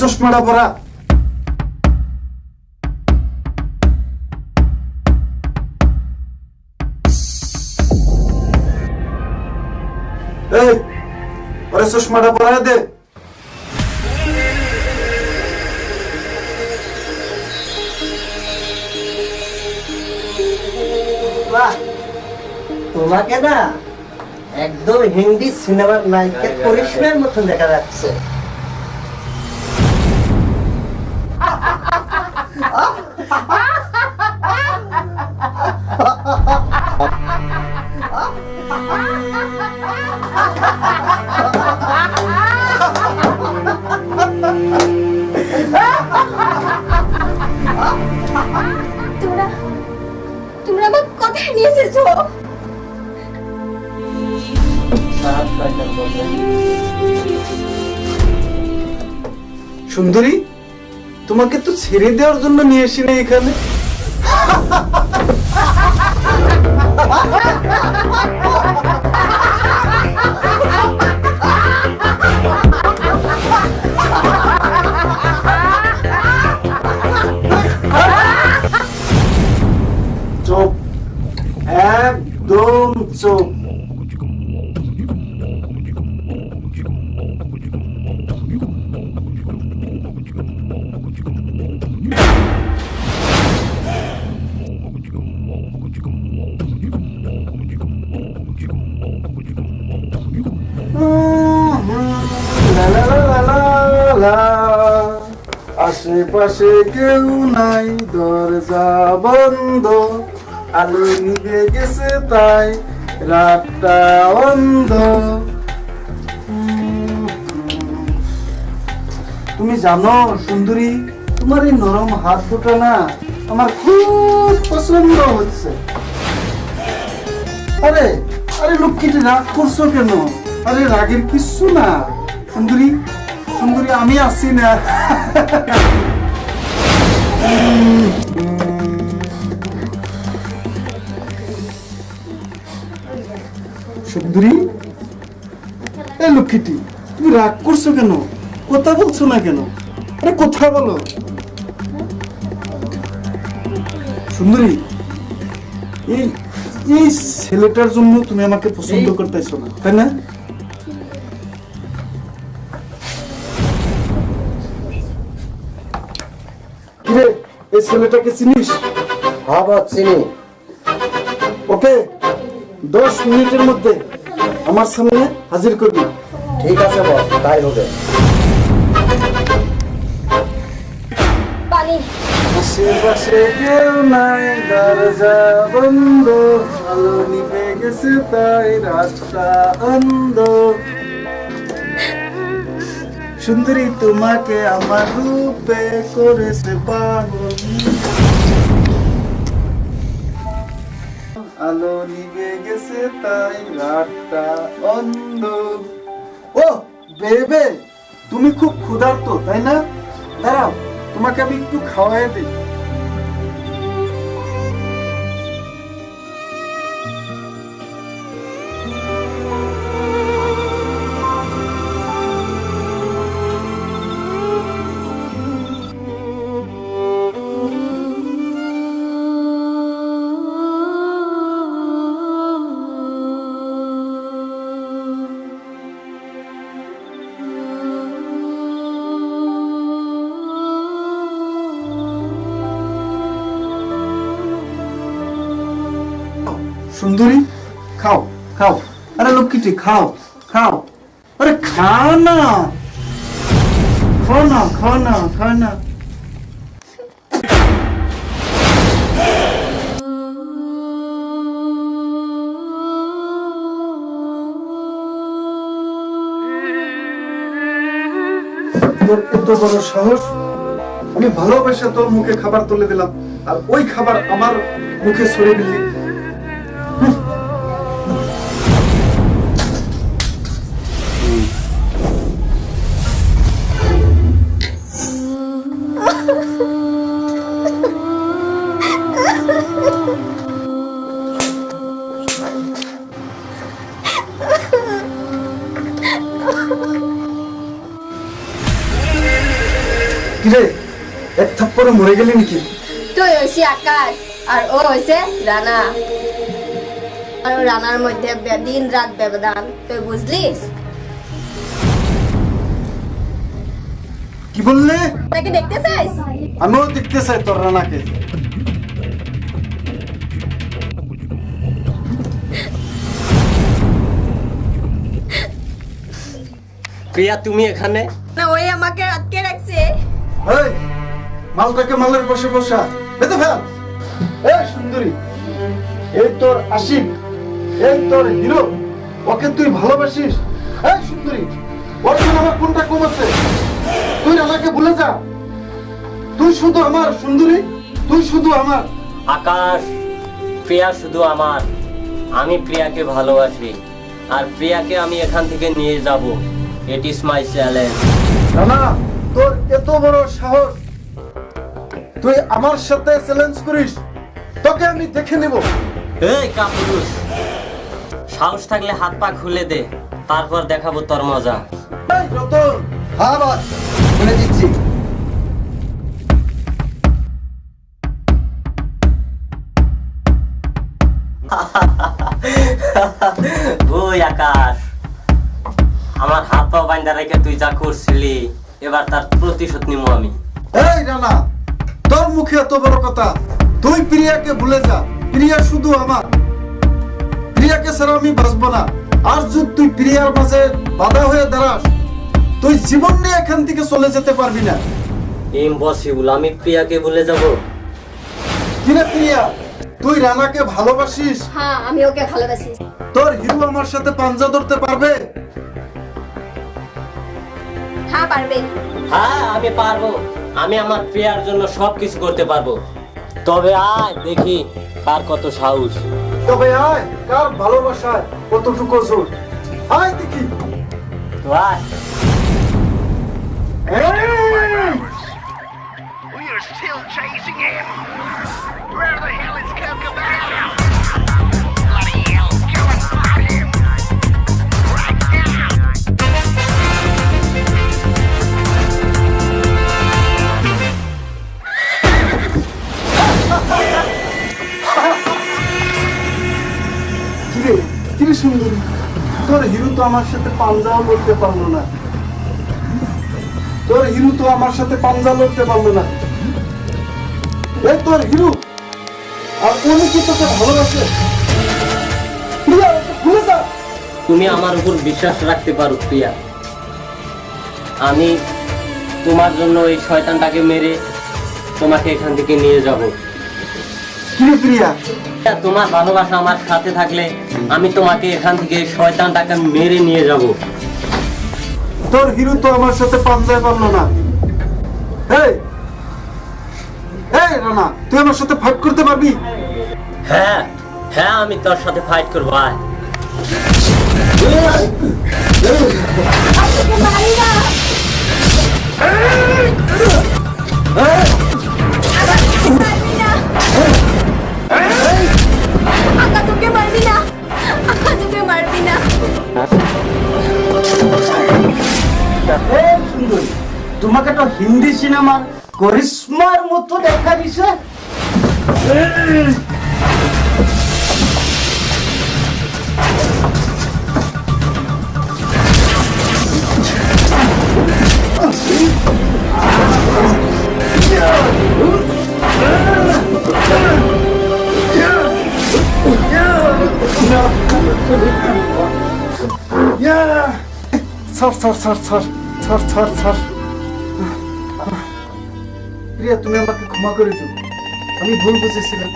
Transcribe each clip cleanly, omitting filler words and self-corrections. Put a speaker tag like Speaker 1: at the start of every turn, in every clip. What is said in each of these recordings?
Speaker 1: চশমাটা পরা। এই ওরে চশমাটা পরায় দে।
Speaker 2: তোমাকে না একদম হিন্দি সিনেমার নায়িকার করিশ্মার মতন দেখা যাচ্ছে।
Speaker 3: তোমরা আমার কোথায় নিয়ে এসেছো?
Speaker 1: সুন্দরী, তোমাকে তো ছেড়ে দেওয়ার জন্য নিয়ে এসি না এখানে। চুপ, একদম চুপ। আশেপাশে কেউ নাই, দরজা বন্ধ, আলো নিভে গেছে তাই রাতটা অন্ধ। তুমি জানো সুন্দরী, তোমার এই নরম হাত দুটো না আমার খুব পছন্দ হচ্ছে। আরে আরে লক্ষ্মীটি রাগ করছো কেন? আরে রাগের কিচ্ছু না সুন্দরী, সুন্দরী আমি আছি না। সুন্দরী, এই লক্ষ্মীটি তুমি রাগ করছো কেন? কথা বলছো না কেন? আরে কথা বলো। সুন্দরী, এই ছেলেটার জন্য তুমি আমাকে পছন্দ করতেছো না, তাই না? কিরে, এই ছেলেটাকে চিনিস?
Speaker 2: হ্যাঁ বস, চিনি।
Speaker 1: ওকে 10 মিনিটের মধ্যে আমার সামনে হাজির করবি।
Speaker 2: ঠিক আছে বস, তাই হবে।
Speaker 3: পানি
Speaker 1: আশেপাশে কেউ নাই, দরজা বন্ধ, আলো নিভে গেছে তাই রাতটা অন্ধ। সুন্দরী তোমাকে আমার রূপে করেছে পাগল, আলো নিভে গেছে তাই রাতটা অন্ধ। ও বেবে, তুমি খুব ক্ষুধার্ত তাই না? দাঁড়াও, তোমাকে আমি একটু খাওয়াই দিই। সুন্দরী খাও খাও, আরে লক্ষ্মীটি খাও খাও, আরে খাও না, খাও না, খাও না, খাও না। তোর এত বড় সাহস, আমি ভালোবেসে তোর মুখে খাবার তুলে দিলাম আর ওই খাবার আমার মুখে ছড়ে দিলি। করে মরে গেলি নাকি?
Speaker 3: তুই হইছি আকাশ আর ও হইছে রানা, আর ও রানার মধ্যে দিন রাত ব্যবধান, তুই বুঝলিস?
Speaker 1: কি বললে?
Speaker 3: তাকে দেখতে চাইস?
Speaker 1: আমিও দেখতে চাই তোর রানাকে।
Speaker 2: প্রিয়া তুমি এখানে?
Speaker 3: না, ওই আমাকে আটকে রাখছে।
Speaker 1: এই মালটাকে মালের বসে বসা বেঁধে ফেল। এই সুন্দরী, এই তোর আশিক, এই তোর হিরো, ওকে তুই ভালোবাসিস? এই সুন্দরী, ওর জন্য আমার কোনটা কম আছে? তুই রানাকে ভুলে যা। তুই শুধু আমার সুন্দরী, তুই শুধু আমার।
Speaker 4: আকাশ, প্রিয়া শুধু আমার। আমি প্রিয়াকে ভালোবাসি, আর প্রিয়াকে আমি এখান থেকে নিয়ে যাব। It is my challenge.
Speaker 1: Rana, তোর এত বড় সাহস, তুই আমার সাথে চ্যালেঞ্জ করিস? তোকে আমি দেখে নেব।
Speaker 4: এই কাপুরুষ, সাহস থাকলে হাত পা খুলে দে, তারপর দেখাবো তোর মজা।
Speaker 1: এই রতন, হ্যাঁ বস, বলে দিচ্ছি।
Speaker 4: ওই আকাশ, আমার হাত পা বাঁধা রেখে তুই যা করছিলি, এবার তার প্রতিশোধ নিব আমি।
Speaker 1: এই রানা, তোর মুখে এত বড় কথা? তুই প্রিয়াকে ভুলে যা। প্রিয়া শুধু আমার। প্রিয়াকে ছাড়া আমি বাঁচবো না। আর যদি তুই প্রিয়ার মাঝে বাধা হয়ে দাঁড়াস, তুই জীবন নিয়ে এখান থেকে চলে যেতে পারবি না।
Speaker 4: ইম্পসিবল, আমি প্রিয়াকে ভুলে যাব?
Speaker 1: কিরে প্রিয়া, তুই রানাকে ভালোবাসিস?
Speaker 3: হ্যাঁ, আমি ওকে ভালোবাসি।
Speaker 1: তোর হিরো আমার সাথে পাঞ্জা ধরতে পারবে?
Speaker 3: হ্যাঁ, পারবে।
Speaker 4: হ্যাঁ, আমি পারবো। আমি আমার প্রিয়ার জন্য সবকিছু করতে পারবো। তবে আয় দেখি কার কত সাহস।
Speaker 1: তবে আয়, কার ভালোবাসায় কতটুকু জোর। আয় দেখি।
Speaker 4: তো আয়।
Speaker 5: We are still chasing him. Where the hell is Kokobat? Bloody hell, go and find him. Right now.
Speaker 1: কিরে, কিরে সুন্দরী, তোর হিরো তো আমার সাথে পাঞ্জাও লড়তে পারলো না। তোর হিরো তো আমার সাথে পাঞ্জা লড়তে পারলো না। এই তোর হিরো, আর উনি কি তোকে ভালোবাসে? প্রিয়া, ওকে ভুলে যা।
Speaker 4: তুমি আমার উপর বিশ্বাস রাখতে পারো প্রিয়া। আমি তোমার জন্য এই শয়তানটাকে মেরে তোমাকে এখান থেকে নিয়ে যাব।
Speaker 1: কিরে প্রিয়া,
Speaker 4: তোমার ভালোবাসা আমার সাথে থাকলে আমি তোমাকে এখান থেকে শয়তানটাকে মেরে নিয়ে যাব।
Speaker 1: তোর হিরো তো আমার সাথে পাঞ্জায় পারলো না। এই এই রানা, তুই আমার সাথে ফাইট করতে পারবি?
Speaker 4: হ্যাঁ হ্যাঁ, আমি তোর সাথে ফাইট করবো। আয়।
Speaker 3: তোকে মারি না। মারবি না। আকা, তোকে মারবি না। আকা, তোকে মারবি না।
Speaker 2: এই সুন্দরী, তোমাকে তো হিন্দি সিনেমার করিশ্মার মতো দেখা দিছে।
Speaker 1: প্রিয়া, তুমি আমাকে ক্ষমা করে দিও। আমি ভুল বুঝেছিলাম।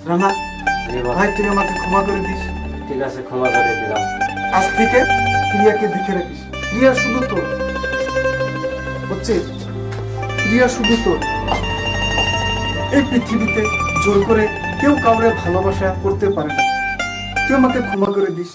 Speaker 1: রানা ভাই, তুই আমাকে ক্ষমা করে দিস।
Speaker 4: ঠিক আছে, ক্ষমা করে দিলাম।
Speaker 1: আজ থেকে প্রিয়াকে দেখে রাখিস। প্রিয়া শুধু তোর, বুঝছিস? প্রিয়া শুধু তোর। এই পৃথিবীতে জোর করে কেউ কাউরে ভালোবাসা করতে পারে না। তুই আমাকে ক্ষমা করে দিস।